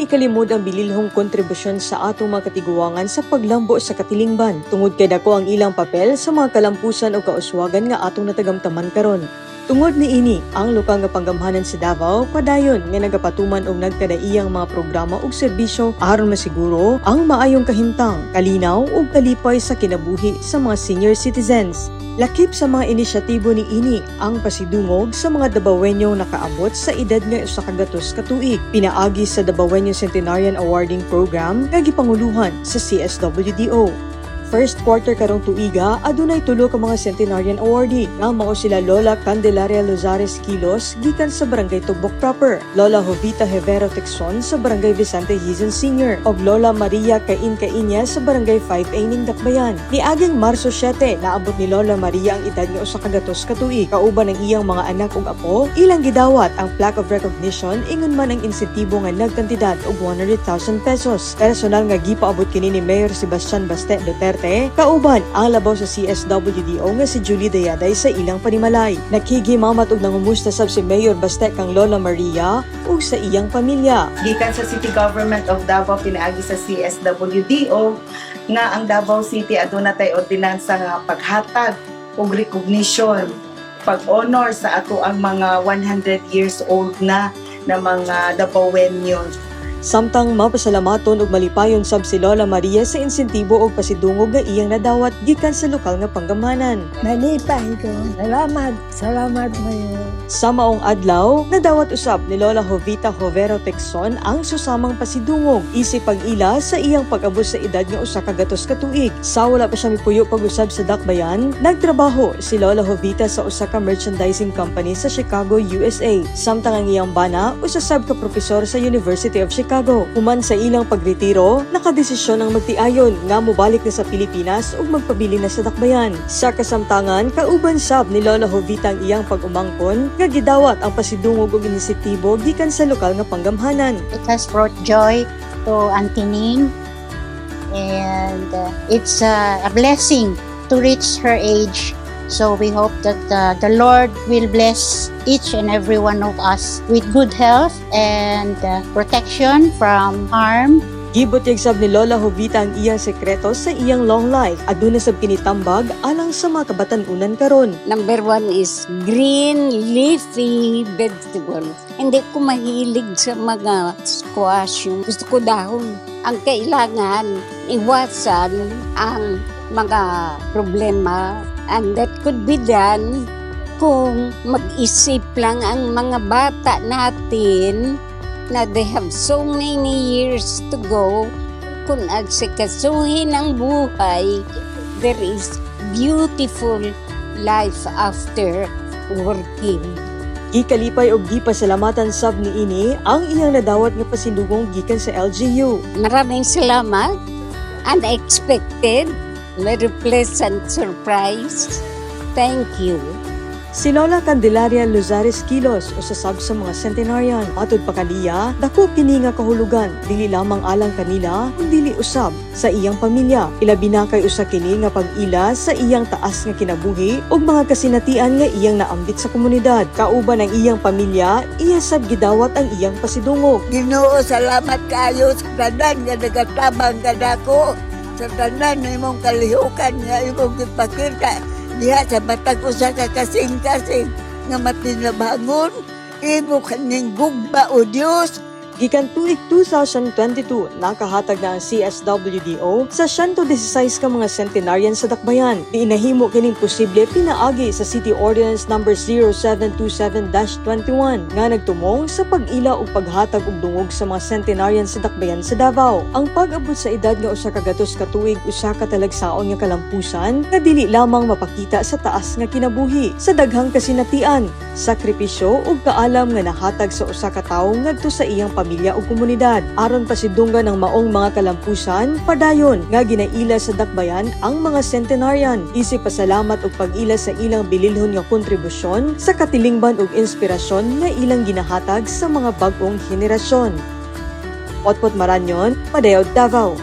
ikalimod ang bililhong kontribusyon sa atong mga katiguangan sa paglambo sa katilingban. Tungod kay dako ang ilang papel sa mga kalampusan o kauswagan nga atong natagamtaman karon. Tungod ni ini, ang lokal nga panggamhanan sa Davao padayon nga nagapatuman og nagkadaiyang mga programa ug serbisyo aron masiguro ang maayong kahimtang, kalinaw ug kalipay sa kinabuhi sa mga senior citizens. Lakip sa mga inisyatibo ni ini ang pasidungog sa mga Davaoenyong nakaabot sa edad nga 100 ka tuig. Pinaagi sa Davaoenyo Centenarian Awarding Program nga gipanguluhan sa CSWDO. First quarter karong tuiga, adunay tulo ka mga centenarian awardee nga mao sila Lola Candelaria Lozares Quilos gikan sa Barangay Tugbok proper, Lola Jovita Hevero Tecson sa Barangay Vicente Hizon Sr. ug Lola Maria Cain Cainya sa Barangay 5A ning Dakbayan. Niaging Marso 7, naabot ni Lola Maria ang edad nga 100 ka tuig. Kauban ng iyang mga anak ug apo, ilang gidawat ang plaque of recognition ingon man ang insentibo nga nagkantidad og 100,000 pesos. Personal nga gipaabot kini ni Mayor Sebastian Baste Duterte kauban ang labaw sa CSWDO nga si Julie Dayaday sa ilang panimalay. Nakhigimamat og nangumusta sab si Mayor Baste kang Lola Maria ug sa iyang pamilya. Gikan sa City Government of Davao pinaagi sa CSWDO nga ang Davao City aduna tay ordinansa nga paghatag og recognition, pag-honor sa ato ang mga 100 years old na mga Davaoenyos. Samtang mapasalamaton ug malipayon sab si Lola Maria sa insentibo ug pasidungog nga iyang nadawat gikan sa lokal nga panggamhanan. Nalipay ko. Salamat Mayor. Sa maong adlaw, nadawat usab ni Lola Jovita Jovero Tecson ang susamang pasidungog isip pag-ila sa iyang pag-abot sa edad nga 100 ka tuig. Sa wala pa siya mipuyo pag-usab sa Dakbayan, nagtrabaho si Lola Jovita sa usa ka merchandising company sa Chicago, USA. Samtang ang iyang bana usa sab ka propesor sa University of Chicago. Human sa ilang pagretiro, nakadesisyon ang magtiayon nga mobalik na sa Pilipinas ug magpabili na sa Dakbayan. Sa kasamtangan, kauban sab ni Lola Jovita ang iyang pag-umangkon nga gidawat ang pasidungog ug inisitibo gikan sa lokal nga panggamhanan. It has brought joy to Auntie Ning, and it's a blessing to reach her age. So we hope that the Lord will bless each and every one of us with good health and protection from harm. Gibutyag sab ni Lola Jovita ang iyang sekreto sa iyang long life. Aduna sab kinitambag alang sa mga kabatan-unan karon. Number 1 is green leafy vegetable. Hindi ko mahilig sa mga squash. Gusto ko dahon. Ang kailangan, iwasan ang mga problema, and that could be done kung mag-isip lang ang mga bata natin na they have so many years to go. Kung agsikasuhin ang buhay, there is beautiful life after working. Gikalipay og gipasalamatan sab ni ini ang iyang nadawat nga pasidungog gikan sa LGU. Maraming salamat. Unexpected, very pleasant surprise. Thank you. Si Lola Candelaria Lozares Quilos usa sab sa mga centenarian. Matud pa kaniya, dako kini nga kahulugan dili lamang alang kanila kundi dili usab sa iyang pamilya. Ilabi na kay usa kini nga pag-ila sa iyang taas nga kinabuhi ug mga kasinatian nga iyang naambit sa komunidad. Kauban ang iyang pamilya, iya sab gidawat ang iyang pasidungog. Ginoo, salamat kayo sa tanan nga nagatabang kadako. Sa tanan na imong kalihukan nga imong ipakita diha sa matag usa ka kasing-kasing nga matinabangon imo kaning gugba o Dios. Gikan tuig 2022, nakahatag na ang CSWDO sa 116 ka mga centenarian sa Dakbayan. Di inahimo kining posible pinaagi sa City Ordinance No. 0727-21 nga nagtumong sa pag-ila ug paghatag og dungog sa mga centenarian sa Dakbayan sa Davao. Ang pag-abot sa edad nga 100 ka tuig, usa ka talagsaon nga kalampusan nga dili lamang mapakita sa taas nga kinabuhi, sa daghang kasinatian, sakripisyo ug kaalam nga nahatag sa usa ka tawo ngadto sa iyang pamilya o komunidad. Aron pasidunggan ng maong mga kalampusan, padayon nga ginaila sa Dakbayan ang mga centenarian. Isip pasalamat ug pag-ila sa ilang bililhon nga kontribusyon sa katilingban ug inspirasyon nga ilang ginahatag sa mga bag-ong henerasyon. Potpot Maranyon, Padayog, Davao.